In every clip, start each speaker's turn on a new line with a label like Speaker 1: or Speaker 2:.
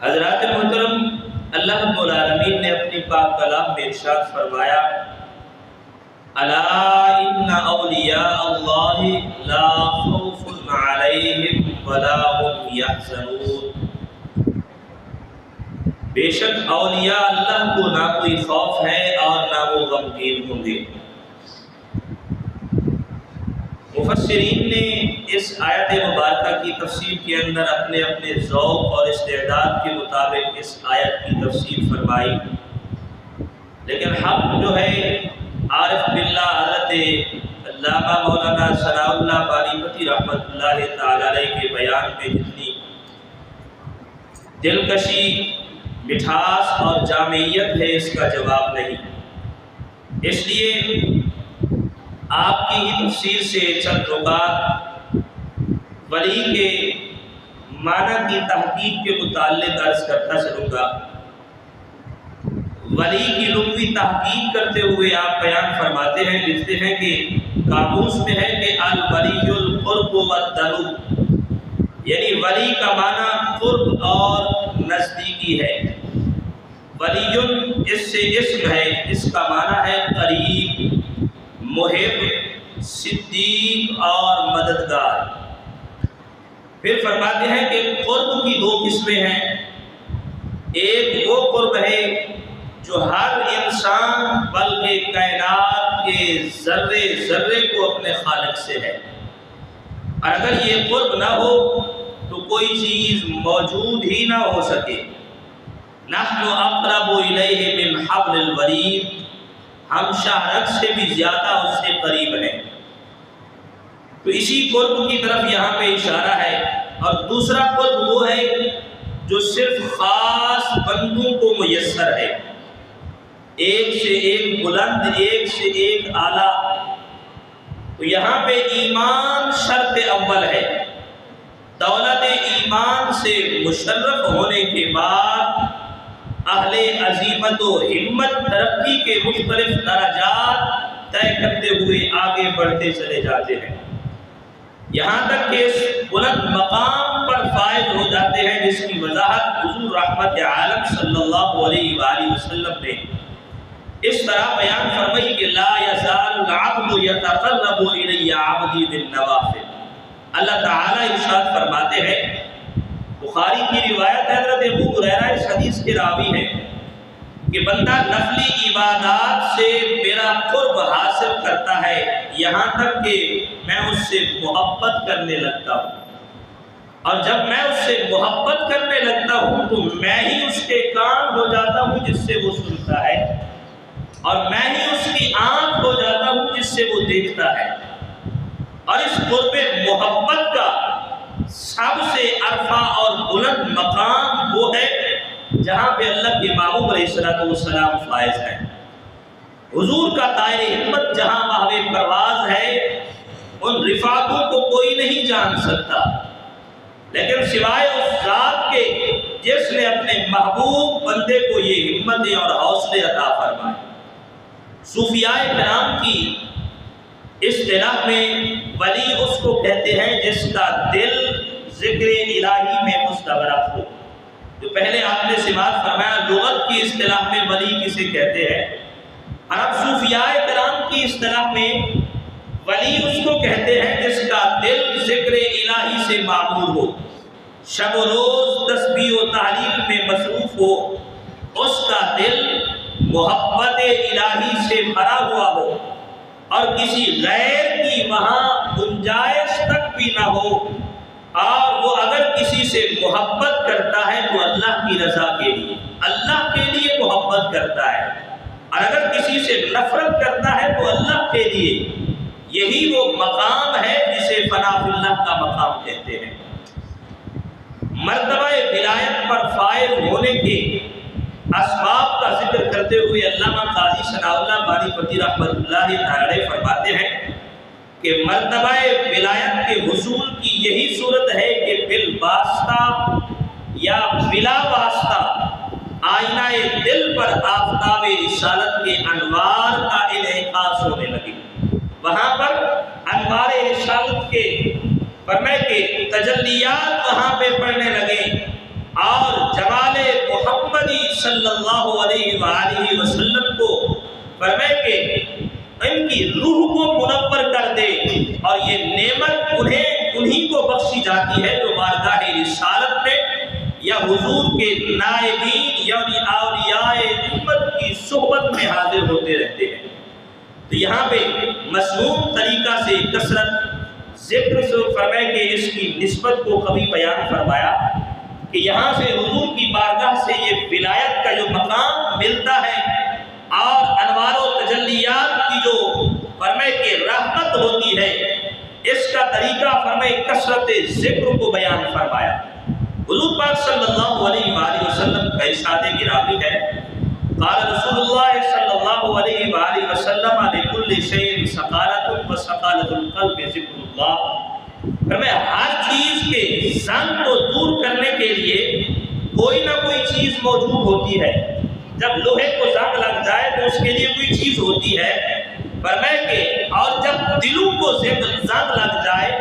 Speaker 1: حضرات محترم، اللہ رب العالمین نے اپنی پاک کلام میں ارشاد فرمایا، الا ان اولیاء اللہ لا خوف علیہم ولا هم یحزنون۔ بے شک اولیاء اللہ کو نہ کوئی خوف ہے اور نہ وہ غمگین ہوں گے۔ مفسرین نے اس آیت مبارکہ کی تفسیر کے اندر اپنے اپنے ذوق اور استعداد کے مطابق اس آیت کی تفسیر فرمائی، لیکن حق جو ہے عارف باللہ حضرت علامہ مولانا ثناء اللہ بانی پتی رحمۃ اللہ تعالی علیہ کے بیان میں جتنی دلکشی، مٹھاس اور جامعیت ہے، اس کا جواب نہیں۔ اس لیے آپ کی ہی تفسیر سے چند نکات ولی کے معنی کی تحقیق کے متعلق عرض کرتا چلوں گا۔ ولی کی لغوی تحقیق کرتے ہوئے آپ بیان فرماتے ہیں، لکھتے ہیں کہ قاموس میں ہے کہ الولی القرب والدنو، یعنی ولی کا معنی قرب اور نزدیکی ہے۔ ولی اس سے اسم ہے، اس کا معنی ہے قریب، محب، صدیق اور مددگار۔ پھر فرماتے ہیں کہ قرب کی دو قسمیں ہیں۔ ایک وہ قرب ہے جو ہر انسان بلکہ کائنات کے ذرے ذرے کو اپنے خالق سے ہے، اور اگر یہ قرب نہ ہو تو کوئی چیز موجود ہی نہ ہو سکے۔ نحن اقرب الیہ من حبل الورید، ہم شاہرگ سے بھی زیادہ اس سے قریب ہیں۔ تو اسی قرب کی طرف یہاں پہ اشارہ ہے۔ اور دوسرا قرب وہ ہے جو صرف خاص بندوں کو میسر ہے، ایک سے ایک بلند، ایک سے ایک اعلیٰ۔ تو یہاں پہ ایمان شرط اول ہے۔ دولت ایمان سے مشرف ہونے کے بعد اہل عزیمت و ہمت ترقی کے مختلف درجات طے کرتے ہوئے آگے بڑھتے چلے جاتے ہیں، یہاں تک کہ اس بلند مقام پر فائز ہو جاتے ہیں، جس کی وضاحت حضور رحمت عالم صلی اللہ علیہ وآلہ وسلم نے اس طرح بیان فرمائی کہ لا یزال العبد یتقرب الی عبدی بالنوافل۔ اللہ تعالیٰ ارشاد فرماتے ہیں، بخاری کی روایت ہے، حضرت ابو ہریرہ اس حدیث کے راوی ہیں کہ بندہ نفلی عبادات سے میرا قرب حاصل کرتا ہے یہاں تک کہ میں اس سے محبت کرنے لگتا ہوں، اور جب میں اس سے محبت کرنے لگتا ہوں تو میں ہی اس کے کان ہو جاتا ہوں جس سے وہ سنتا ہے، اور میں ہی اس کی آنکھ ہو جاتا ہوں جس سے وہ دیکھتا ہے۔ اور اس قرب محبت کا سب سے عرفہ اور بلند مقام وہ ہے جہاں پہ اللہ کے محبوب علیہ السلام فائز ہیں۔ حضور کا طائر ہمت جہاں ماہوے پرواز ہے، ان رفاقوں کو کوئی نہیں جان سکتا، لیکن سوائے اس ذات کے جس نے اپنے محبوب بندے کو یہ ہمتیں اور حوصلے عطا فرمائے۔ صوفیاء کرام کی اصطلاح میں ولی اس کو کہتے ہیں جس کا دل ذکر الہی میں مستغرق ہو۔ جو پہلے آپ نے سماعت فرمایا، لغت کی اصطلاح میں ولی کسے کہتے ہیں، اور اب صوفیاء کرام کی اصطلاح میں ولی اس کو کہتے ہیں جس کا دل ذکر الہی سے معمور ہو، شب و روز تسبیح و تحلیل میں مصروف ہو، اس کا دل محبت الہی سے بھرا ہوا ہو، اور کسی غیر کی وہاں گنجائش تک بھی نہ ہو، اور وہ اگر کسی سے محبت کرتا ہے تو اللہ کی رضا کے لیے، اللہ کے لیے محبت کرتا ہے، اور اگر کسی سے نفرت کرتا ہے تو اللہ کے لیے۔ یہی وہ مقام ہے جسے فنا فی اللہ کا مقام کہتے ہیں۔ مرتبہ ولایت پر فائز ہونے کے اسباب کا ذکر کرتے ہوئے علامہ قاضی ثناء اللہ بانی پتی رحمۃ اللہ تعالی فرماتے ہیں کہ مرتبہ ولایت کے حصول کی یہی صورت ہے کہ بالواسطہ یا بلا واسطہ آئینہ دل پر آفتاب رسالت کے انوار کا انعکاس ہونے لگے۔ وہاں پر انوار رسالت کے فرمائے کہ تجلیات وہاں پہ پڑھنے لگے، اور جمال صلی اللہ علیہ وآلہ وسلم کو فرمائے کہ ان کی روح کو منور کر دے، اور یہ نعمت انہی کو بخشی جاتی ہے جو بارگاہ رسالت میں یا حضور کے نائبین یعنی اولیاء امت کی صحبت میں حاضر ہوتے رہتے ہیں۔ تو یہاں پہ مسنون طریقہ سے کثرت ذکر سے فرمائے کہ اس کی نسبت کو کبھی بیان فرمایا کہ یہاں سے حضور کی بارگاہ سے یہ ولایت کا جو مقام ملتا ہے اور انوار و تجلیات کی جو فرمائے کہ رحمت ہوتی ہے، اس کا طریقہ فرمائے کثرت ذکر کو بیان فرمایا۔ حضور پاک صلی اللہ علیہ وآلہ وسلم کا ارشاد گرامی ہے، قال رسول اللہ صلی اللہ علیہ وآلہ وسلم لکل شیء سقالۃ وسقالۃ القلب ذکر اللہ۔ فرمایا ہر چیز کے زنگ کو دور کرنے کے لیے کوئی نہ کوئی چیز موجود ہوتی ہے۔ جب لوہے کو زنگ لگ جائے تو اس کے لیے کوئی چیز ہوتی ہے، فرمایا کہ اور جب دلوں کو زنگ لگ جائے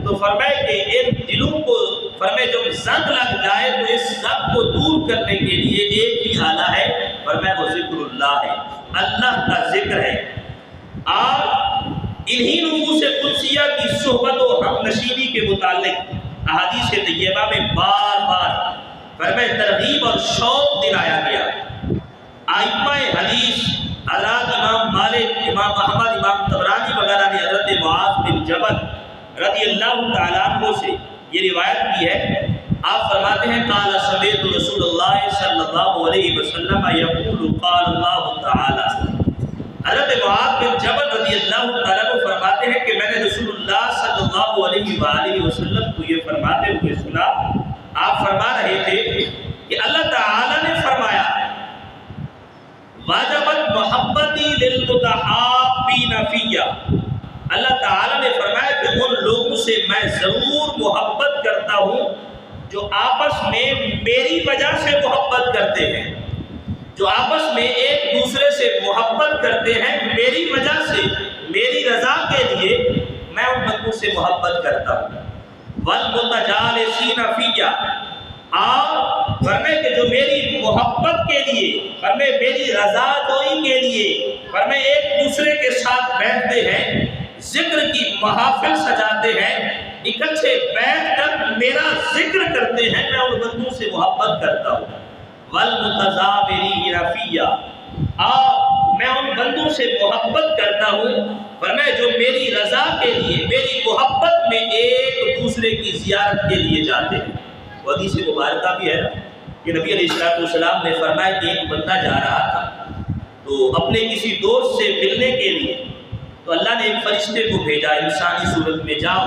Speaker 1: تو فرمائے کہ ان دلوں کو فرمائے جب زنگ لگ جائے تو اس زنگ کو دور کرنے کے لیے ایک ہی آلہ ہے، فرمائے وہ ذکر اللہ ہے، اللہ کا ذکر ہے۔ اور انہی نفوس قدسیہ کی صحبت و ہم نشینی کے متعلق احادیث طیبہ میں بار بار فرمائے ترغیب اور شوق دلایا گیا۔ ائمہ حدیث حضرات امام مالک، امام احمد، امام طبرانی وغیرہ نے حضرت معاذ بن جبل رضی اللہ تعالیٰ عنہ سے یہ روایت کی ہے۔ آپ فرماتے ہیں قال سمعت رسول اللہ صلی اللہ علیہ وسلم یقول قال اللہ تعالی۔ حضرت معاذ بن جبل رضی اللہ تعالیٰ عنہ فرماتے ہیں کہ میں نے رسول اللہ صلی اللہ علیہ وآلہ وسلم کو یہ فرماتے ہوئے سنا۔ آپ فرما رہے تھے کہ اللہ تعالیٰ نے فرمایا واجبت محبتی للمتحابین فی، اللہ تعالیٰ نے فرمایا کہ ان لوگوں سے میں ضرور محبت کرتا ہوں جو آپس میں میری وجہ سے محبت کرتے ہیں، جو آپس میں ایک دوسرے سے محبت کرتے ہیں میری وجہ سے، میری رضا کے لیے میں ان لوگوں سے محبت کرتا ہوں۔ والمتجالسین فی، اور فرمائے کہ جو میری محبت کے لیے، فرمائے میری رضا جوئی کے لیے، فرمائے ایک دوسرے کے ساتھ بیٹھتے ہیں، ذکر کی محافل سجاتے ہیں، اکٹھے بیٹھ کر میرا ذکر کرتے ہیں، میں ان بندوں سے محبت کرتا ہوں۔ والمتزاورین فی، اور میں ان بندوں سے محبت کرتا ہوں فرمائے جو میری رضا کے لیے، میری محبت میں ایک دوسرے کی زیارت کے لیے جاتے ہیں۔ حدیث مبارکہ بھی ہے کہ نبی علیہ السلام نے فرمایا کہ ایک بندہ جا رہا تھا تو اپنے کسی دوست سے ملنے کے لیے، تو اللہ نے ایک فرشتے کو بھیجا انسانی صورت میں، جاؤ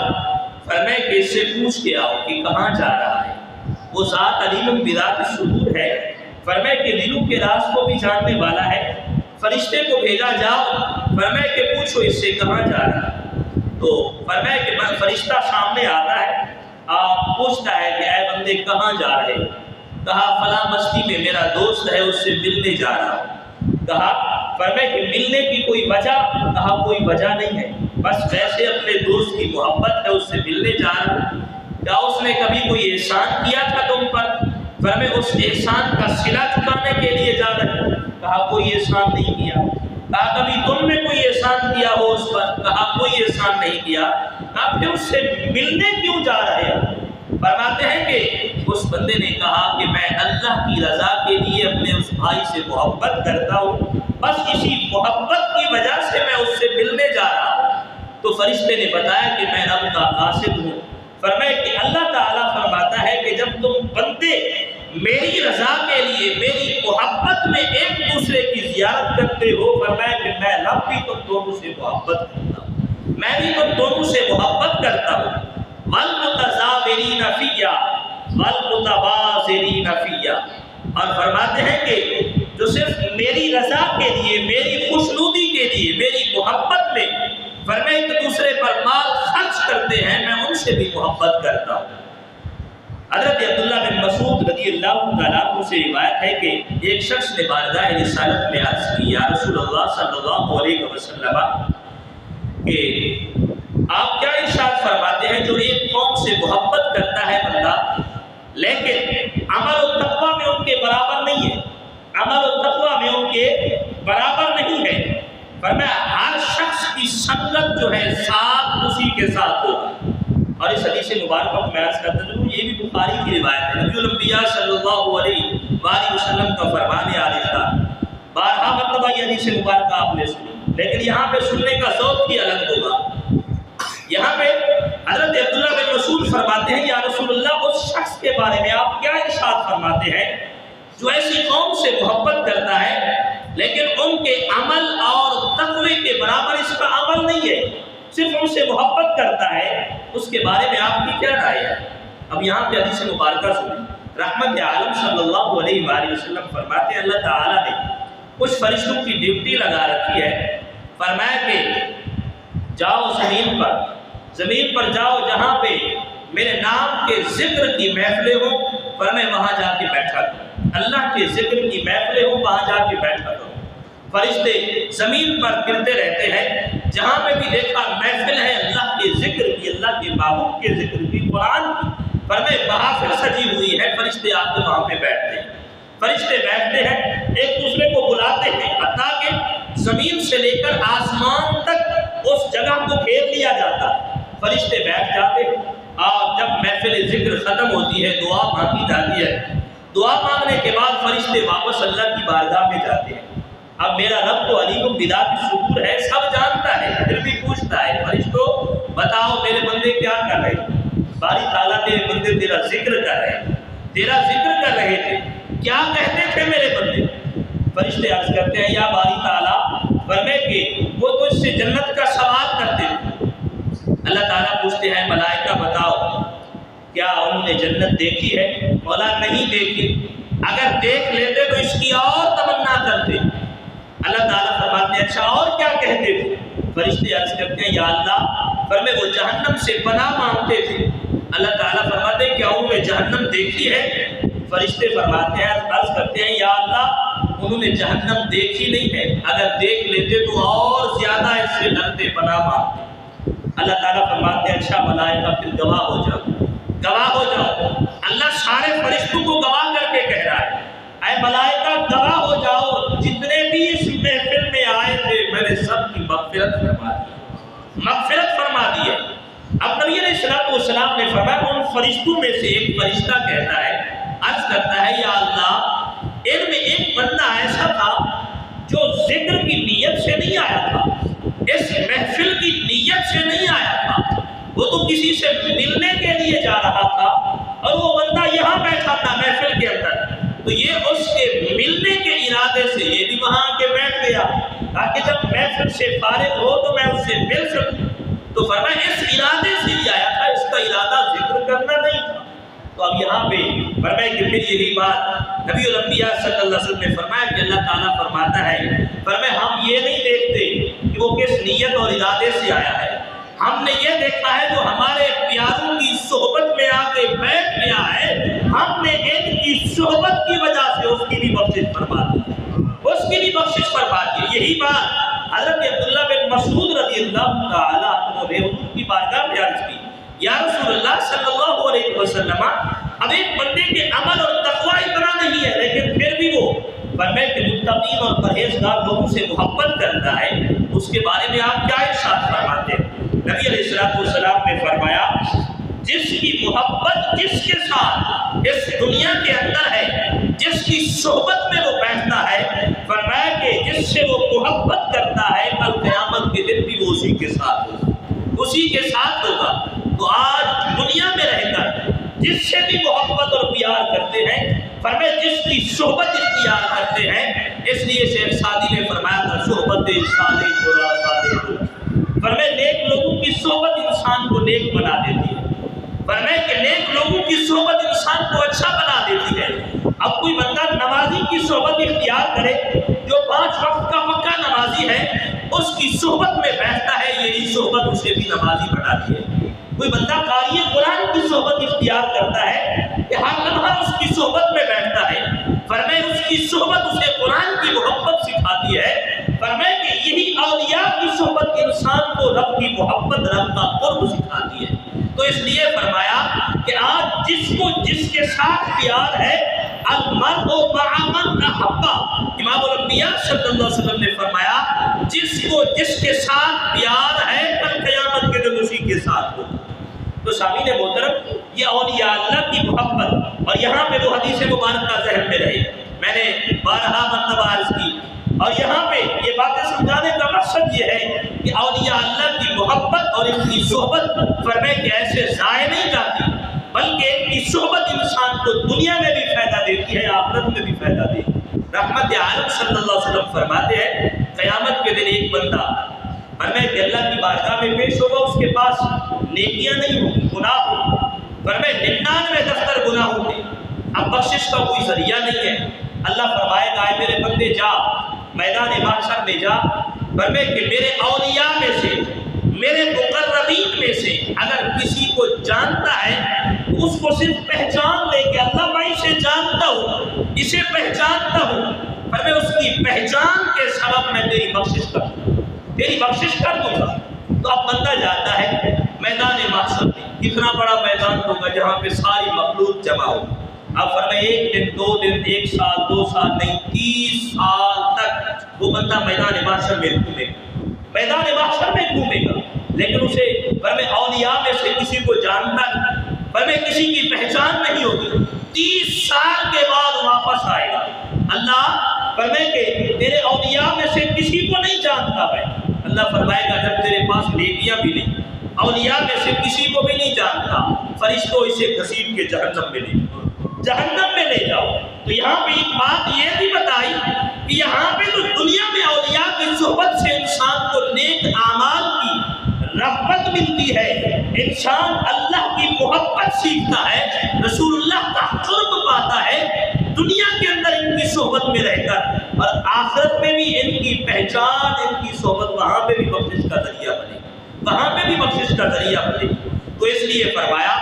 Speaker 1: فرمائے کہ اس سے پوچھ کے آؤ کہ کہاں جا رہا ہے۔ وہ ذات علیم بذات الصدور ہے، فرمائے کہ دلوں کے راز کو بھی جاننے والا ہے۔ فرشتے کو بھیجا، جاؤ فرمائے کہ پوچھو اس سے کہاں جا رہا ہے۔ تو فرمائے کہ فرشتہ سامنے آتا ہے اور پوچھتا ہے کہ اے بندے کہاں جا رہے؟ کہا فلاں بستی میں میرا دوست ہے، اس سے ملنے جا رہا ہوں۔ کہا فرمائے کہ ملنے کی کوئی وجہ؟ کہا کوئی وجہ نہیں ہے، بس ویسے اپنے دوست کی محبت ہے، اس سے ملنے جا رہا ہوں۔ کیا اس نے کبھی کوئی احسان کیا تھا تم پر؟ فرمائے اس احسان کا صلہ چکانے کے لیے جا رہے ہوں۔ کہا کوئی احسان نہیں کیا۔ کہا کبھی تم نے کوئی احسان کیا ہو اس پر؟ کہا کوئی احسان نہیں کیا۔ کہا پھر اس سے ملنے کیوں جا رہے ہو؟ فرماتے ہیں کہ اس بندے نے کہا کہ میں اللہ کی رضا کے لیے اپنے اس بھائی سے محبت کرتا ہوں، بس اسی محبت کی وجہ سے میں اس سے ملنے جا رہا ہوں۔ تو فرشتے نے بتایا کہ میں رب کا قاصد ہوں۔ فرمائے کہ اللہ تعالیٰ فرماتا ہے کہ جب تم بندے میری رضا کے لیے، میری محبت میں ایک دوسرے کی زیارت کرتے ہو، فرمایا کہ میں رب بھی تم دونوں سے محبت کرتا ہوں، میں بھی تم دونوں سے محبت کرتا ہوں۔ والمتزاورین فی والمتباذرین فی، اور فرماتے ہیں کہ جو صرف میری رضا کے لیے، میری خوشنودی کے لیے، میری محبت میں فرمائے ایک دوسرے پر مال خرچ کرتے ہیں، میں ان سے بھی محبت کرتا ہوں۔ حضرت عبداللہ بن مسعود رضی اللہ تعالیٰ عنہ سے روایت ہے کہ ایک شخص نے بارگاہ رسالت میں عرض کی، یا رسول اللہ صلی اللہ علیہ وسلم کہ آپ کیا ارشاد فرماتے ہیں جو ایک قوم سے محبت کرتا ہے بندہ لیکن عمل و تقویٰ میں ان کے برابر نہیں ہے، محبت جو ہے ساتھ اسی کے ساتھ ہوگا۔ اور اس حدیث مبارکہ کو میں عرض کرتا ہوں، یہ بھی بخاری کی روایت ہے، نبی الانبیاء صلی اللہ علیہ وآلہ وسلم کا فرمان عالی تھا۔ بارہا مرتبہ یہ حدیث مبارکہ آپ نے سنی، لیکن یہاں پہ سننے کا ذوق ہی الگ ہوگا۔ یہاں پہ حضرت عبداللہ بن مسعود فرماتے ہیں، یا رسول اللہ، اس شخص کے بارے میں آپ کیا ارشاد فرماتے ہیں جو ایسی قوم سے محبت کرتا ہے لیکن ان کے عمل اور تقوی کے برابر اس کا عمل نہیں ہے، صرف ان سے محبت کرتا ہے، اس کے بارے میں آپ کی کیا رائے ہے؟ اب یہاں پہ حدیث مبارکہ سنیں، رحمت عالم صلی اللہ علیہ وآلہ وسلم فرماتے ہیں اللہ تعالیٰ نے کچھ فرشتوں کی ڈیوٹی لگا رکھی ہے، فرمایا کہ جاؤ زمین پر جاؤ جہاں پہ میرے نام کے ذکر کی محفلیں ہوں، فرمایا وہاں جا کے بیٹھا کرو، اللہ کے ذکر کی محفلیں ہوں وہاں جا کے بیٹھا کرو۔ فرشتے زمین پر پھرتے رہتے ہیں، جہاں پہ بھی دیکھا محفل ہے اللہ کے ذکر کی، اللہ کے محبوب کے ذکر کی، قرآن کی، فرمایا محافل سجی ہوئی ہے، فرشتے آ کے وہاں پہ بیٹھتے ہیں۔ فرشتے بیٹھتے ہیں، ایک دوسرے کو بلاتے ہیں، حتیٰ کہ زمین سے لے کر آسمان تک اس جگہ کو گھیر لیا جاتا ہے۔ فرشتے بیٹھ جاتے ہیں، اور جب محفل ذکر ختم ہوتی ہے دعا مانگی جاتی ہے، دعا مانگنے کے بعد فرشتے واپس اللہ کی بارگاہ میں جاتے ہیں۔ اب میرا رب تو علیم بذات الصدور ہے، سب جانتا ہے، پھر بھی پوچھتا ہے فرشتوں بتاؤ میرے بندے کیا کر رہے ہیں؟ باری تعالیٰ تیرے بندے تیرا ذکر کر رہے ہیں، تیرا ذکر کر رہے تھے، کیا کہتے تھے میرے بندے؟ فرشتے عرض کرتے ہیں یا باری تعالیٰ، فرمائے کہ وہ تجھ سے جنت کا سوال کرتے تھے۔ اللہ تعالیٰ پوچھتے ہیں ملائکہ بتاؤ کیا انہوں نے جنت دیکھی ہے؟ مولا نہیں دیکھی، اگر دیکھ لیتے تو اس کی اور تمنا کرتے۔ اللہ تعالیٰ فرماتے ہیں اچھا اور کیا کہتے تھے؟ فرشتے عرض کرتے ہیں یا اللہ، فرمائے وہ جہنم سے پناہ مانگتے تھے۔ اللہ تعالیٰ فرماتے ہیں کیا انہوں نے جہنم دیکھی ہے؟ فرشتے فرماتے ہیں عرض کرتے ہیں یا اللہ انہوں نے جہنم دیکھی نہیں ہے، اگر دیکھ لیتے تو اور زیادہ اس سے ڈرتے پناہ مانگتے۔ اللہ تعالیٰ فرماتے ہیں اچھا ملائکہ پھر گواہ ہو جاؤ، گواہ ہو جاؤ۔ اللہ سارے فرشتوں کو گواہ کر کے کہہ رہا ہے اے ملائکہ گواہ ہو جاؤ، جتنے بھی اس محفل میں آئے تھے میں نے سب کی مغفرت فرما دی، مغفرت فرما دی ہے۔ اب نبی علیہ السلام نے فرمایا ان فرشتوں میں سے ایک فرشتہ کہتا ہے، عرض کرتا ہے یا اللہ ان میں ایک بندہ ایسا تھا جو ذکر کی نیت سے نہیں آیا تھا، اس محفل کی نیت سے نہیں آیا تھا، وہ تو کسی سے ملنے کے لیے جا رہا تھا، اور وہ بندہ یہاں بیٹھا تھا محفل کے اندر، تو یہ اس کے ملنے کے ارادے سے یہ بھی وہاں آ کے بیٹھ گیا تاکہ جب محفل سے فارغ ہو تو میں اس سے مل سکوں۔ تو فرمایا اس ارادے سے ہی آیا تھا، اس کا ارادہ ذکر کرنا نہیں تھا۔ تو اب یہاں پہ فرمایا کہ پھر یہی بات نبی الانبیاء صلی اللہ علیہ وسلم نے فرمایا کہ اللہ تعالیٰ فرماتا ہے، فرمایا ہم یہ نہیں دیکھتے کہ وہ کس نیت اور ارادے سے آیا ہے، ہم نے یہ دیکھا ہے جو ہمارے پیاروں کی صحبت میں آ کے بیٹھ گیا ہے، ہم نے ان کی صحبت کی وجہ سے اس کی بھی بخشش فرما دی، اس کی بھی بخشش فرما دی۔ یہی بات حضرت عبداللہ بن مسعود رضی اللہ تعالیٰ عنہ نے حضور کی بارگاہ میں عرض کی، یا رسول اللہ صلی اللہ علیہ وسلم اب ایک بندے کے عمل اور تقوی اتنا نہیں ہے لیکن پھر بھی وہ فرمائے کہ متقین اور پرہیزگار لوگوں سے محبت کرتا ہے، اس کے بارے میں آپ کیا ارشاد فرماتے ہیں؟ نبی علیہ السلام نے فرمایا جس کی محبت جس کے ساتھ اس دنیا کے اندر ہے، جس کی صحبت میں وہ بیٹھتا ہے، فرمایا کہ جس سے وہ محبت کرتا ہے کل قیامت کے دن بھی وہ اسی کے ساتھ ہوگا، اسی کے ساتھ ہوگا۔ تو آج دنیا میں رہ کر جس سے بھی محبت اور پیار کرتے ہیں، فرمایا جس کی صحبت اختیار کرتے ہیں، اس لیے شیخ سعدی نے فرمایا تھا صحبت صالح برا صالح، فرمایا نیک لوگوں کی صحبت انسان کو نیک بنا دیتی ہے، فرمایا کہ نیک لوگوں کی صحبت انسان کو اچھا بنا دیتی ہے۔ اب کوئی بندہ نمازی کی صحبت اختیار کرے جو 5 وقت کا پکا نمازی ہے، اس کی صحبت میں بیٹھتا ہے، یہی صحبت اسے بھی نمازی بناتی ہے۔ کوئی بندہ قاری قرآن کی صحبت اختیار کرتا ہے کہ ہر لمحہ اس کی صحبت میں بیٹھتا ہے، فرمائے اس کی صحبت اسے قرآن کی محبت سکھاتی ہے، فرمائے کہ یہی اولیاء کی صحبت انسان کو رب کی محبت، رب کا قرب سکھاتی ہے۔ تو اس لیے فرمایا کہ آج جس کو جس کے ساتھ پیار ہے، المرء مع من احب، امام الانبیاء صلی اللہ علیہ وسلم نے فرمایا جس کے ساتھ پیار ہے کل قیامت کے دن اسی کے ساتھ ہوگا۔ تو سامعین محترم، یہ اولیاء اللہ کی محبت، اور یہاں پہ وہ حدیث مبارکہ ذہن میں رہے، میں نے 12 مرتبہ عرض کی، اور یہاں پہ یہ باتیں سمجھانے کا مقصد یہ ہے کہ اولیاء اللہ کی محبت اور ان کی صحبت فرمائے کہ ایسے ضائع نہیں جاتی، بلکہ ان کی صحبت انسان کو دنیا میں بھی فائدہ دیتی ہے، آخرت میں بھی فائدہ دیتی ہے۔ رحمت عالم صلی اللہ علیہ وسلم فرماتے ہیں قیامت کے دن ایک بندہ فرمائے کہ اللہ کی بارگاہ میں پیش ہوگا، اس کے پاس نیکیاں نہیں ہوں، گناہ ہوں، فرمائے 99 دفتر گناہ ہوں گے، اب بخشش کا کوئی ذریعہ نہیں ہے۔ اللہ فرمائے گا اے میرے بندے جا میدان محشر میں جا، فرمائے کہ میرے اولیاء میں سے، میرے مقربین میں سے اگر کسی کو جانتا ہے تو اس کو صرف پہچان لے کہ اللہ میں اسے جانتا ہوں، اسے پہچانتا ہوں، فرمائے اس کی پہچان کے سبب میں تیری بخشش کر دوں گا، تیری بخشش کر دوں گا۔ تو اب بندہ جاتا ہے میدان محشر میں، کتنا بڑا میدان ہوگا جہاں پہ ساری مخلوق جمع ہوگی۔ اب فرمائے 1 دن 2 دن 1 سال 2 سال نہیں 30 سال تک وہ بندہ میدان محشر میں گھومے گا، میدان محشر میں گھومے گا، لیکن اسے فرمائے اولیاء میں سے کسی کو جانتا نہیں، فرمائے کسی کی پہچان نہیں ہوگی۔ 30 سال کے بعد واپس آئے گا، اللہ فرمائے کہ تیرے اولیاء میں سے کسی کو نہیں جانتا میں۔ اللہ فرمائے گا جب تیرے پاس نیکیاں بھی نہیں، اولیاء میں سے کسی کو بھی نہیں جانتا، فرشتوں اسے گھسیٹ کے جہنم میں لے جاؤ، جہنم میں لے جاؤ۔ تو یہاں پہ ایک بات یہ بھی بتائی کہ یہاں پہ تو دنیا میں اولیاء کی صحبت سے انسان کو نیک اعمال کی رغبت ملتی ہے، انسان اللہ کی محبت سیکھتا ہے، رسول اللہ کا قرب پاتا ہے دنیا کے اندر ان کی صحبت میں رہ کر، اور آخرت میں بھی ان کی پہچان، ان کی صحبت وہاں پہ بھی بخشش کا ذریعہ بنے، وہاں پہ بھی بخشش کا ذریعہ بنے۔ تو اس لیے فرمایا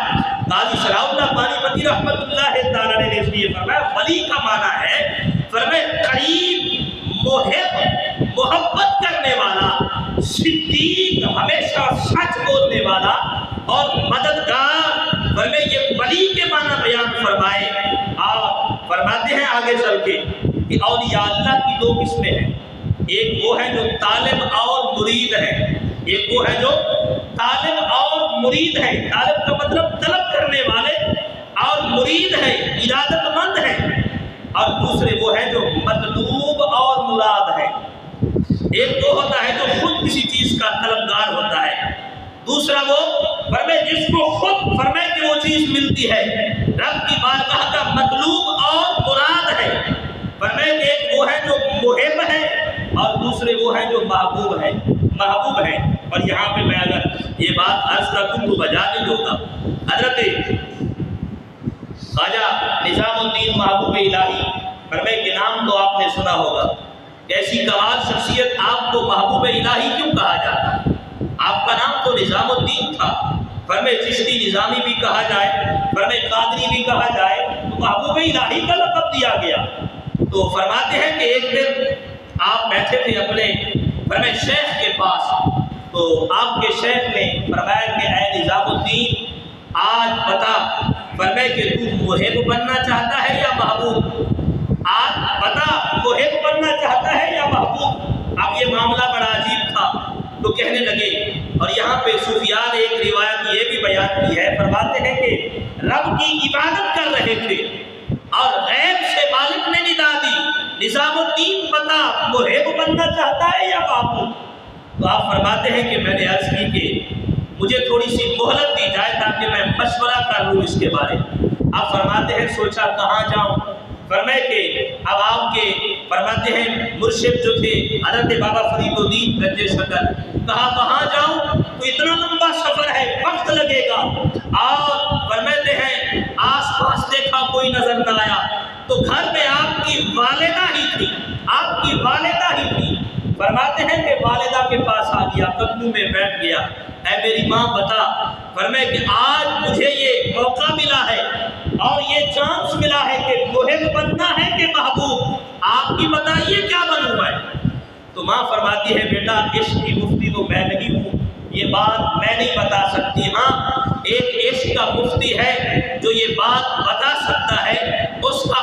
Speaker 1: قاضی شراب اللہ پانی پتی رحمت اللہ تعالیٰ نے اس لیے فرمایا ولی کا معنی ہے فرمائے قریب، محب، محبت کرنے والا، صدیق، ہمیشہ سچ بولنے والا، اور مددگار، فرمائے یہ ولی کے معنی بیان فرمائے۔ آپ فرماتے ہیں آگے چل کے کہ اولیاء اللہ کی 2 قسمیں ہیں، ایک وہ ہے جو طالب اور مرید ہے، ایک وہ ہے جو طالب اور مرید ہے، طالب کا مطلب طلب کرنے والے، اور مرید ہے ارادت مند ہے، اور دوسرے وہ ہے جو مطلوب اور مراد ہے۔ ایک وہ ہوتا ہے جو خود کسی چیز کا طلبگار ہوتا ہے، دوسرا وہ فرمائے جس کو خود فرمائے کہ وہ چیز ملتی ہے، رب کی بارگاہ کا مطلوب اور مراد ہے۔ فرمائے کہ ایک وہ ہے جو محب ہے، اور دوسرے وہ ہے جو محبوب ہے، محبوب ہے۔ اور یہاں پہ میں اگر یہ بات عرض کروں تو بجا نہیں ہوگا، حضرت خواجہ نظام الدین محبوب الہی فرمائے کہ نام تو آپ نے سنا ہوگا، ایسی کمال شخصیت آپ کو محبوب الہی کیوں کہا جاتا ہے؟ آپ کا نام تو نظام الدین تھا، فرمائے چشتی نظامی بھی کہا جائے، فرمائے قادری بھی کہا جائے، تو محبوب الہی کا لقب دیا گیا۔ تو فرماتے ہیں کہ ایک دن آپ بیٹھے تھے اپنے فرمائے شیخ کے پاس، تو آپ کے شیخ نے فرمایا کہ اے نظام الدین آج بتا، فرمائے کہ تو محب بننا چاہتا ہے یا محبوب؟ آج بتا محب بننا چاہتا ہے یا محبوب؟ اب یہ معاملہ بڑا عجیب تھا، تو کہنے لگے، اور یہاں پہ صوفیاء نے ایک روایت یہ بھی بیان کی ہے، فرماتے ہیں کہ رب کی عبادت کر رہے تھے اور غیب سے مالک نے ندا دی، نظام الدین بتا محب بننا چاہتا ہے یا محبوب؟ تو آپ فرماتے ہیں کہ میں نے عرض کی کہ مجھے تھوڑی سی مہلت دی جائے تاکہ میں مشورہ کر لوں اس کے بارے۔ آپ فرماتے ہیں سوچا کہاں جاؤں، فرمائے کہ اب آپ کے فرماتے ہیں مرشد جو تھے حضرت بابا فرید الدین گنج شکر، کہا کہاں جاؤں، تو اتنا لمبا سفر ہے، وقت لگے گا، اور فرماتے ہیں آس پاس دیکھا کوئی نظر نہ آیا، تو گھر میں آپ کی والدہ ہی تھی، آپ کی والدہ ہی تھی۔ فرماتے ہیں کہ والدہ کے پاس آ گیا، قدموں میں بیٹھ گیا، اے میری ماں بتا، فرمائے کہ آج مجھے یہ موقع ملا ہے اور یہ چانس ملا ہے کہ محب بننا ہے کہ محبوب، آپ کی بتائیے کیا بنوں میں؟ تو ماں فرماتی ہے بیٹا عشق کی مفتی تو میں نہیں ہوں، یہ بات میں نہیں بتا سکتی، ہاں ایک عشق کا مفتی ہے جو یہ بات بتا سکتا ہے، اس کا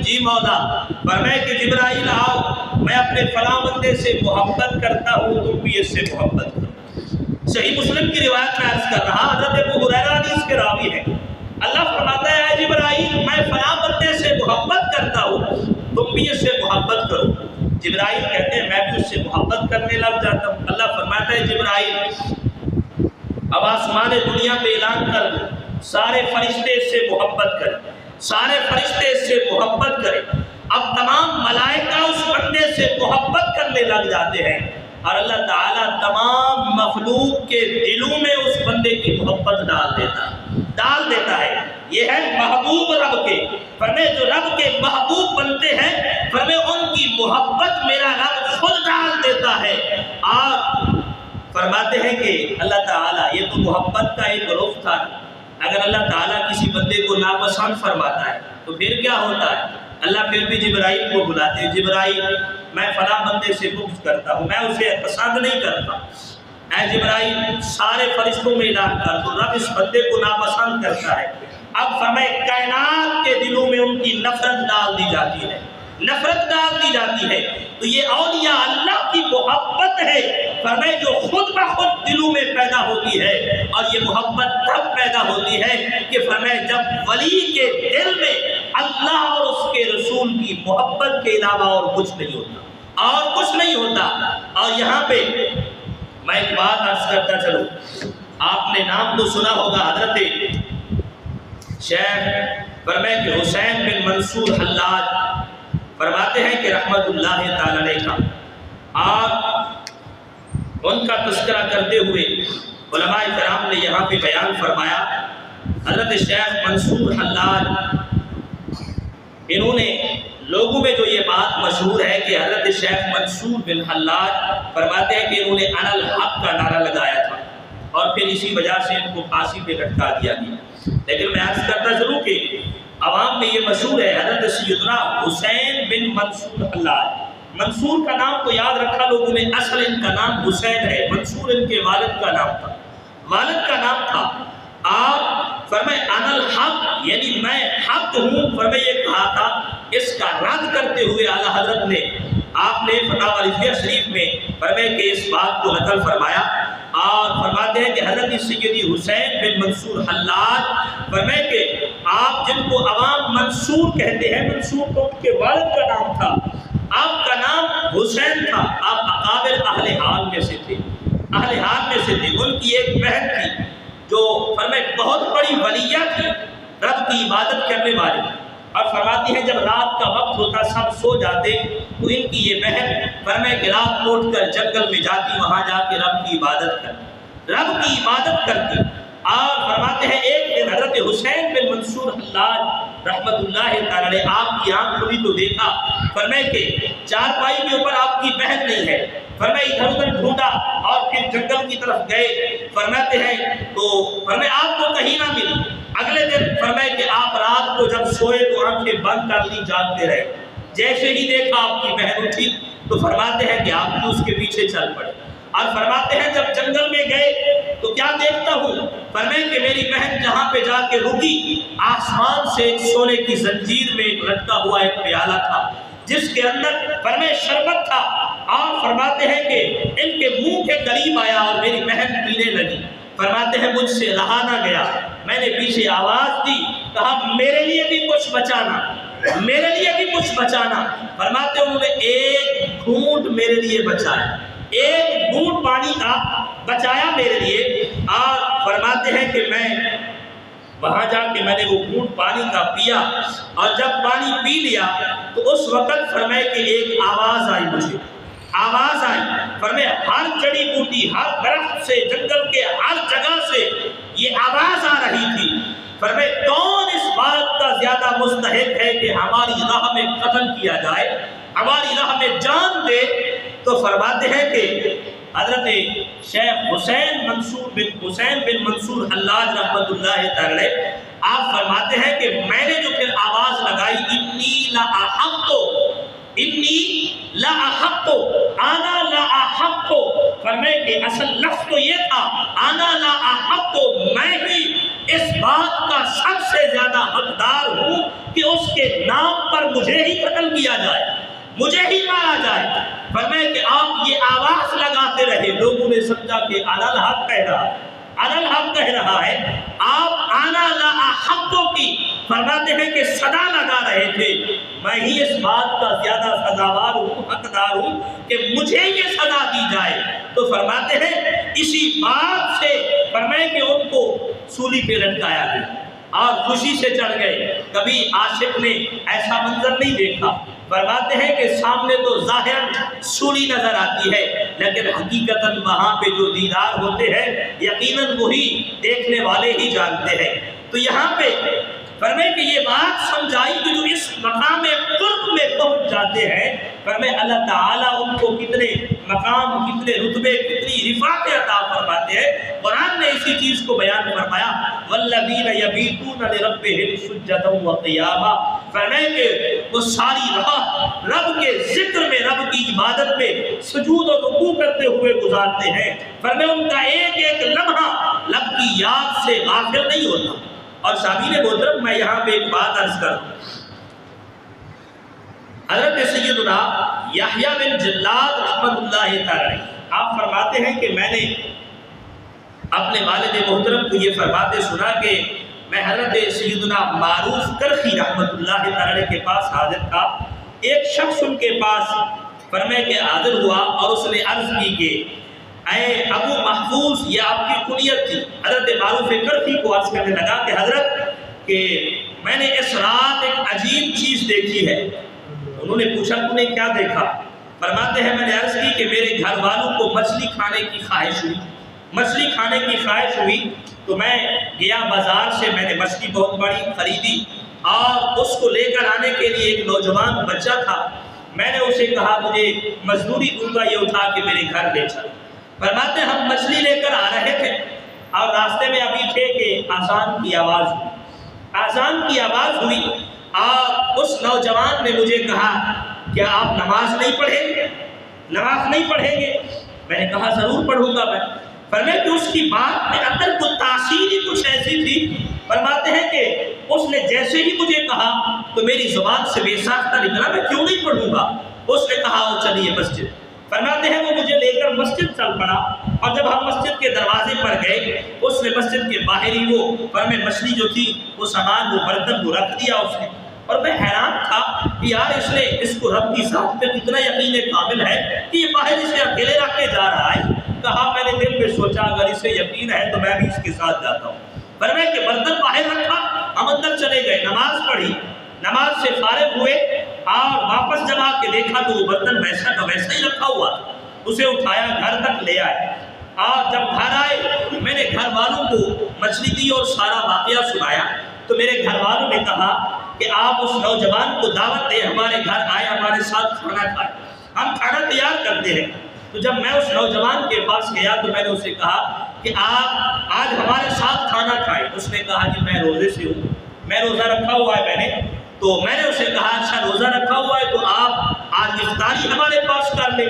Speaker 1: جی مولا، فرمائے کہ جبرائیل آؤ، میں اپنے فلاں بندے سے محبت کرتا ہوں، تم بھی اس سے محبت کرو۔ صحیح مسلم کی روایت میں عرض کر رہا، حضرت ابو ہریرہ حدیث کے راوی ہیں، اللہ فرماتا ہے اے جبرائیل میں فلاں بندے سے محبت کرتا ہوں، تم بھی اس سے محبت کرو۔ جبرائیل کہتے ہیں میں بھی اس سے محبت کرنے لگ جاتا ہوں۔ اللہ فرماتا ہے جبرائیل اب آسمان دنیا پہ اعلان کر دو، سارے فرشتے اس سے محبت کریں، سارے فرشتے اس سے محبت کریں۔ اب تمام ملائکہ اس بندے سے محبت کرنے لگ جاتے ہیں، اور اللہ تعالیٰ تمام مخلوق کے دلوں میں اس بندے کی محبت ڈال دیتا ہے۔ یہ ہے محبوب رب کے، فرمائے جو رب کے محبوب بنتے ہیں، فرمائے ان کی محبت میرا رب خود ڈال دیتا ہے۔ اور فرماتے ہیں کہ اللہ تعالیٰ، یہ تو محبت کا ایک رخ تھا، اگر اللہ تعالیٰ کسی بندے کو ناپسند فرماتا ہے تو پھر کیا ہوتا ہے؟ اللہ پھر بھی جبرائیل کو بلاتے ہیں، جبرائیل میں فلاں بندے سے بغض کرتا ہوں، میں اسے پسند نہیں کرتا، اے جبرائیل سارے فرشتوں میں اعلان کر دو رب اس بندے کو ناپسند کرتا ہے۔ اب فرمائے کائنات کے دلوں میں ان کی نفرت ڈال دی جاتی ہے، نفرت ڈال دی جاتی ہے۔ تو یہ اولیاء اللہ کی محبت ہے، فرمائے جو خود بخود دلوں میں پیدا ہوتی ہے، اور یہ محبت تب پیدا ہوتی ہے کہ فرمائے جب ولی کے دل میں اللہ اور اس کے رسول کی محبت کے علاوہ اور کچھ نہیں ہوتا۔ اور یہاں پہ میں ایک بات عرض کرتا چلوں، آپ نے نام تو سنا ہوگا حضرت شیخ فرمائے کہ حسین بن منصور حلاج، فرماتے ہیں کہ رحمت اللہ تعالی علیہ کا، اور ان کا تذکرہ کرتے ہوئے علماء کرام نے یہاں پہ بیان فرمایا، حضرت شیخ منصور حلاج انہوں نے لوگوں میں جو یہ بات مشہور ہے کہ حضرت شیخ منصور بن حلاج فرماتے ہیں کہ انہوں نے انا الحق کا نعرہ لگایا تھا، اور پھر اسی وجہ سے ان کو پھانسی پہ لٹکا دیا گیا۔ لیکن میں عرض کرتا ضرور کہ عوام میں یہ مشہور ہے حضرت سیدنا حسین بن منصور حلاج۔ منصور کا نام کو یاد رکھا لوگوں نے، اصل ان کا نام حسین ہے، منصور ان کے والد کا نام تھا۔ آپ فرمائے انا الحق یعنی میں حق ہوں، فرمائے یہ کہا تھا، اس کا رد کرتے ہوئے اعلیٰ حضرت نے آپ نے فتاوی رضویہ شریف میں فرمائے کہ اس بات کو نقل فرمایا، اور فرماتے ہیں کہ حضرت سیدی حسین بن منصور حلاج فرمائے کہ آپ جن کو عوام منصور کہتے ہیں، منصور تو ان کے والد کا نام تھا، آپ کا نام حسین تھا، آپ اکابر اہل حال میں سے تھے، ان کی ایک بہن تھی جو فرمائے بہت بڑی ولیہ تھی، رب کی عبادت کرنے والی، اور فرماتی ہیں جب رات کا وقت ہوتا سب سو جاتے تو ان کی یہ بہن فرمائے کہ رات کو اٹھ کر جنگل میں جاتی، وہاں جا کے رب کی عبادت کرتی۔ اور فرماتے ہیں ایک دن حضرت حسین بن منصور حلاج رحمت اللہ تعالی علیہ آپ کی آنکھ کھلی تو دیکھا، فرمائے کہ چارپائی کے اوپر آپ کی بہن نہیں ہے، فرمائے ادھر ادھر ڈھونڈا اور پھر جنگل کی طرف گئے، فرماتے ہیں تو فرمائے آپ کو کہیں نہ ملی۔ اگلے دن فرمائے کہ آپ رات کو جب سوئے تو آنکھیں بند کر لی، جاگتے رہے، جیسے ہی دیکھا آپ کی بہن اٹھی تو فرماتے ہیں کہ آپ بھی اس کے پیچھے چل پڑے، اور فرماتے ہیں جب جنگل میں گئے تو کیا دیکھتا ہوں، فرمائے کہ میری بہن جہاں پہ جا کے رکی، آسمان سے ایک سونے کی زنجیر میں ایک لٹکا ہوا ایک پیالہ تھا جس کے اندر فرمائے شربت تھا، اور فرماتے ہیں کہ ان کے منہ کے قریب آیا اور میری بہن پینے لگی، فرماتے ہیں مجھ سے رہا نہ گیا، میں نے پیچھے آواز دی، کہا میرے لیے بھی کچھ بچانا، فرماتے انہوں نے ایک گھونٹ میرے لیے بچایا، ایک گھونٹ پانی کا بچایا میرے لیے، اور فرماتے ہیں کہ میں وہاں جا کے میں نے وہ گھونٹ پانی کا پیا، اور جب پانی پی لیا تو اس وقت فرمائے کہ ایک آواز آئی، مجھے آواز آئی، فرمائے ہر جڑی بوٹی، ہر درخت سے، جنگل کے ہر جگہ سے یہ آواز آ رہی تھی، فرمائے کون اس بات کا زیادہ مستحق ہے کہ ہماری راہ میں قتل کیا جائے، ہماری راہ میں جان دے؟ تو فرماتے ہیں کہ حضرت شیخ حسین بن منصور حلاج رحمت اللہ تعالی آپ فرماتے ہیں کہ میں نے جو پھر آواز لگائی، انی لا احق انا لا احق، فرمائے کہ اصل لفظ تو یہ تھا انا لا احق، میں ہی اس بات کا سب سے زیادہ حقدار ہوں کہ اس کے نام پر مجھے ہی قتل کیا جائے، مجھے ہی مارا جائے۔ فرمائے کہ آپ یہ آواز لگاتے رہے، لوگوں نے سمجھا کہ علی الحق کہہ رہا ہے، علی الحق کہہ رہا ہے۔ آپ آنا لا حقوں کی فرماتے ہیں کہ صدا لگا رہے تھے، میں ہی اس بات کا زیادہ سزاوار ہوں، حقدار ہوں کہ مجھے یہ سزا دی جائے۔ تو فرماتے ہیں اسی بات سے فرمائے کہ ان کو سولی پہ لٹکایا گیا اور خوشی سے چڑھ گئے۔ کبھی عاشق نے ایسا منظر نہیں دیکھا۔ فرماتے ہیں کہ سامنے تو ظاہر سولی نظر آتی ہے، لیکن حقیقتاً وہاں پہ جو دیدار ہوتے ہیں یقیناً وہی دیکھنے والے ہی جانتے ہیں۔ تو یہاں پہ فرمائے کہ یہ بات سمجھائی کہ جو اس مقام قرب میں پہنچ جاتے ہیں، فرمائے اللہ تعالیٰ ان کو کتنے مقام، کتنے رتبے، کتنی رفعت عطا فرماتے ہیں۔ قرآن نے اسی چیز کو بیان فرمایا، والذین یبیتون لربہم سجدا وقیاما۔ فرمائے کہ وہ ساری راہ رب کے ذکر میں، رب کی عبادت میں سجود اور رکوع کرتے ہوئے گزارتے ہیں۔ فرمائے ان کا ایک ایک لمحہ رب کی یاد سے غافل نہیں ہوتا۔ اور سامعین محترم، میں یہاں پہ ایک بات عرض کروں، حضرت سیدنا یحییٰ بن جلاد رحمۃ اللہ تعالی آپ فرماتے ہیں کہ میں نے اپنے والد محترم کو یہ فرماتے سنا کہ میں حضرت سیدنا معروف کرخی رحمۃ اللہ تعالی کے پاس حاضر تھا۔ ایک شخص ان کے پاس فرمائے کہ حاضر ہوا اور اس نے عرض کی کہ اے ابو محفوظ، یہ آپ کی کنیت تھی۔ حضرت معروف کرخی کو عرض کرنے لگا کہ حضرت کہ میں نے اس رات ایک عجیب چیز دیکھی ہے۔ انہوں نے پوچھا تم نے کیا دیکھا؟ فرماتے ہیں میں نے عرض کی کہ میرے گھر والوں کو مچھلی کھانے کی خواہش ہوئی، مچھلی کھانے کی خواہش ہوئی تو میں گیا بازار سے، میں نے مچھلی بہت بڑی خریدی اور اس کو لے کر آنے کے لیے ایک نوجوان بچہ تھا، میں نے اسے کہا مجھے مزدوری دوں گا، یہ اٹھا کے میرے گھر لے چل۔ فرماتے ہم مچھلی لے کر آ رہے تھے اور راستے میں ابھی تھے کہ آذان کی آواز ہوئی، آذان کی آواز ہوئی اور اس نوجوان نے مجھے کہا کیا آپ نماز نہیں پڑھیں گے؟ نماز نہیں پڑھیں گے؟ میں نے کہا ضرور پڑھوں گا میں۔ فرمایا کہ اس کی بات میں اندر کو تاثیر ہی کچھ ایسی تھی، فرماتے ہیں کہ اس نے جیسے ہی مجھے کہا تو میری زبان سے بے ساختہ نکلا میں کیوں نہیں پڑھوں گا۔ اس نے کہا وہ چلیے مسجد۔ فرماتے ہیں وہ مجھے لے کر مسجد چل پڑا اور جب ہم مسجد کے دروازے پر گئے اس نے مسجد کے باہر ہی وہ فرمائے مچھلی جو تھی وہ سامان، وہ برتن وہ رکھ دیا اس نے، اور میں حیران تھا کہ یار اس نے اس کو رب کی ذات پہ کتنا یقین کامل ہے کہ یہ باہر اسے اکیلے رکھ کے جا رہا ہے۔ کہا میں نے دل میں سوچا اگر اسے یقین ہے تو میں بھی اس کے ساتھ جاتا ہوں۔ فرمائے کہ برتن باہر رکھا، ہم اندر چلے گئے، نماز پڑھی، نماز سے فارغ ہوئے اور واپس جب آ کے دیکھا تو وہ برتن ویسا کا ویسا ہی رکھا ہوا تھا۔ اسے اٹھایا گھر تک لے آئے اور جب گھر آئے میں نے گھر والوں کو مچھلی دی اور سارا واقعہ سنایا تو میرے گھر والوں نے کہا کہ آپ اس نوجوان کو دعوت دیں، ہمارے گھر آئے، ہمارے ساتھ کھانا کھائے، ہم کھانا تیار کرتے ہیں۔ تو جب میں اس نوجوان کے پاس گیا تو میں نے اسے کہا کہ آپ آج ہمارے ساتھ کھانا کھائیں۔ اس نے کہا کہ میں روزے سے ہوں، میں روزہ رکھا ہوا ہے میں نے۔ تو میں نے اسے کہا اچھا روزہ رکھا ہوا ہے تو آپ آج افطاری ہمارے پاس کر لیں۔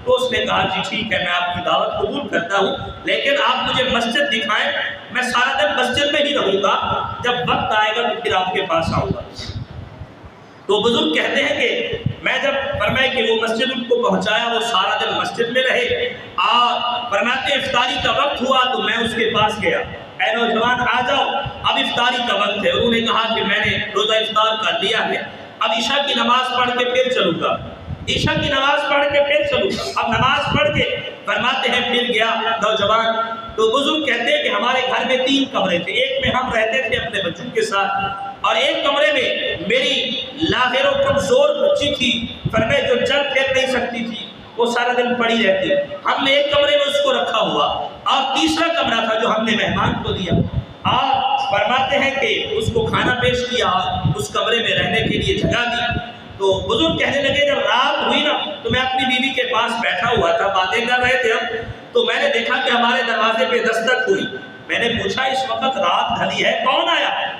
Speaker 1: تو اس نے کہا جی ٹھیک ہے میں آپ کی دعوت قبول کرتا ہوں، لیکن آپ مجھے مسجد دکھائیں، میں سارا دن مسجد میں ہی رہوں گا، جب وقت آئے گا تو پھر آپ کے پاس آؤں گا۔ تو بزرگ کہتے ہیں کہ میں جب فرمائے کہ وہ مسجد ان کو پہنچایا، وہ سارا دن مسجد میں رہے اور فرماتے افطاری کا وقت ہوا تو میں اس کے پاس گیا، اے نوجوان آ جاؤ اب افطاری کا وقت ہے۔ انہوں نے کہا کہ میں نے روزہ افطار کر لیا ہے، اب عشاء کی نماز پڑھ کے پھر چلوں گا، عشاء کی نماز پڑھ کے پھر چلوں گا۔ اب نماز پڑھ کے فرماتے ہیں پھر گیا نوجوان۔ تو بزرگ کہتے ہیں کہ ہمارے گھر میں 3 کمرے تھے، ایک میں ہم رہتے تھے اپنے بچوں کے ساتھ اور ایک کمرے میں میری لاغر و کمزور بچی تھی، فرمائے جو چل پھر نہیں سکتی تھی، وہ سارا دن پڑی رہتی۔ ہم نے ایک کمرے میں اس کو رکھا ہوا اور تیسرا کمرہ تھا جو ہم نے مہمان کو دیا اور فرماتے ہیں کہ اس کو کھانا پیش کیا اور اس کمرے میں رہنے کے لیے جگہ دی۔ تو بزرگ کہنے لگے جب رات ہوئی نا تو میں اپنی بیوی کے پاس بیٹھا ہوا تھا، باتیں کر رہے تھے ہم، تو میں نے دیکھا کہ ہمارے دروازے پہ دستک ہوئی۔ میں نے پوچھا اس وقت رات ڈھلی ہے کون آیا ہے؟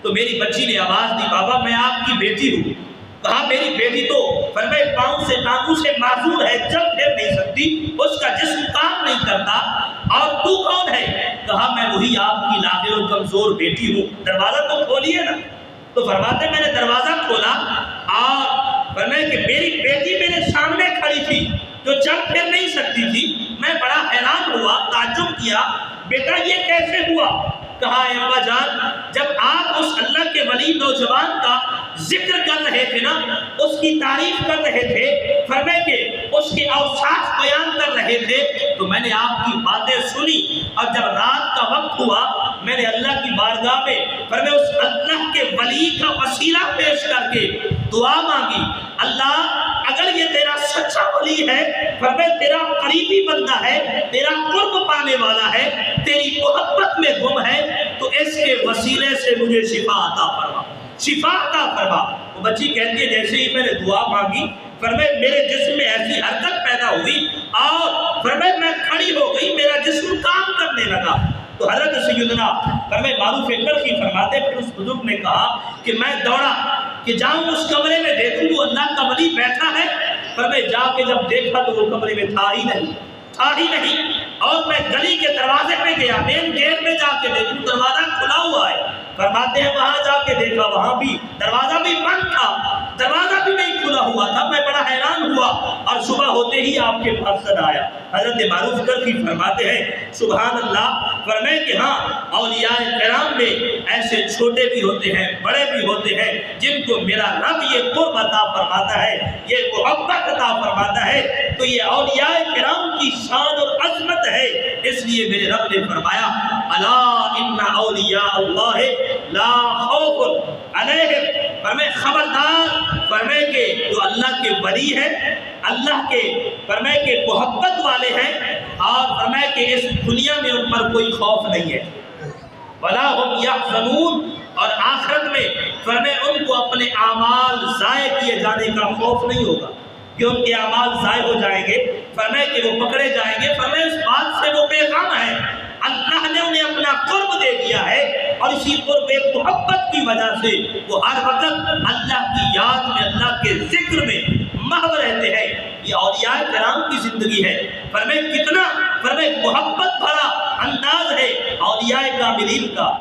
Speaker 1: تو میری بچی نے آواز دی بابا میں آپ کی بیٹی ہوں۔ کہا میری بیٹی تو فرمائے پاؤں سے ٹانگوں سے معذور ہے، چل پھر نہیں سکتی، اس کا جسم کام نہیں کرتا، اور تو کون ہے؟ کہا میں وہی آپ کی لاغر و کمزور بیٹی ہوں، دروازہ تو کھولیے نا۔ تو فرماتے میں نے دروازہ کھولا اور فرمایا کہ میری بیٹی میرے سامنے کھڑی تھی جو چل پھر نہیں سکتی تھی۔ میں بڑا حیران ہوا، تعجب کیا، بیٹا یہ کیسے ہوا؟ کہا اے ابا جان، جب آپ اس اللہ کے ولی نوجوان کا ذکر کر رہے تھے نا، اس کی تعریف کر رہے تھے، فرمائے کہ اس کے اوصاف بیان کر رہے تھے، تو میں نے آپ کی باتیں سنی، اور جب رات کا وقت ہوا میں نے اللہ کی بارگاہ میں فرمائے اس اللہ کے ولی کا وسیلہ پیش کر کے دعا مانگی، اللہ اگر یہ تیرا سچا ولی ہے، فرمائے تیرا قریبی بندہ ہے، تیرا قرب پانے والا ہے، تیری محبت میں گم ہے، تو اس کے وسیلے سے مجھے شفا عطا فرما، شفا عطا فرما۔ وہ بچی کہتی ہے جیسے ہی میں نے دعا مانگی، فرمائے میرے جسم میں ایسی حرکت پیدا ہوئی اور فرمائے میں کھڑی ہو گئی، میرا جسم کام کرنے لگا۔ تو حضرت سیدنا فرمائے معروف کرخی فرماتے پھر اس بزرگ نے کہا کہ میں دوڑا کہ جاؤں اس کمرے میں دیکھوں وہ اللہ کا ولی بیٹھا ہے۔ فرمائے جا کے جب دیکھا تو وہ کمرے میں تھا ہی نہیں، اور میں گلی کے دروازے پہ گیا، مین گیٹ میں جا کے دیکھوں دروازہ کھلا ہوا ہے۔ فرماتے ہیں وہاں جا کے دیکھا، وہاں بھی دروازہ بھی بند تھا، دروازہ بھی نہیں کھلا ہوا تھا۔ میں بڑا حیران ہوا اور صبح ہوتے ہی آپ کے پاس آیا۔ حضرت معروف کرخی فرماتے ہیں سبحان اللہ، فرمائے کہ ہاں اولیاء کرام میں ایسے چھوٹے بھی ہوتے ہیں، بڑے بھی ہوتے ہیں، جن کو میرا رب یہ قرب عطا فرماتا ہے، یہ محبت عطا فرماتا ہے، تو یہ اولیاء کرام کی شان اور عظمت ہے۔ اس لیے میرے رب نے فرمایا الا ان اولیاء اللہ لا خوف علیہم، فرمائے خبردار، فرمائے کہ جو اللہ کے ولی ہے، اللہ کے فرمائے کہ محبت والے ہیں، اور فرمائے کہ اس دنیا میں ان پر کوئی خوف نہیں ہے، ولا هم يحزنون، اور آخرت میں فرمائے ان کو اپنے اعمال ضائع کیے جانے کا خوف نہیں ہوگا کہ ان کے اعمال ضائع ہو جائیں گے، فرمائے کہ وہ پکڑے جائیں گے۔ فرمائے اس بات سے وہ بے غم ہے، اللہ نے انہیں اپنا قرب دے دیا ہے، اور اسی قرب محبت کی وجہ سے وہ ہر وقت اللہ کی یاد میں، اللہ کے ذکر میں محو رہتے ہیں۔ یہ اولیاء کرام کی زندگی ہے۔ فرمائے کتنا فرمائے محبت بھرا انداز ہے اولیاء کاملین کا۔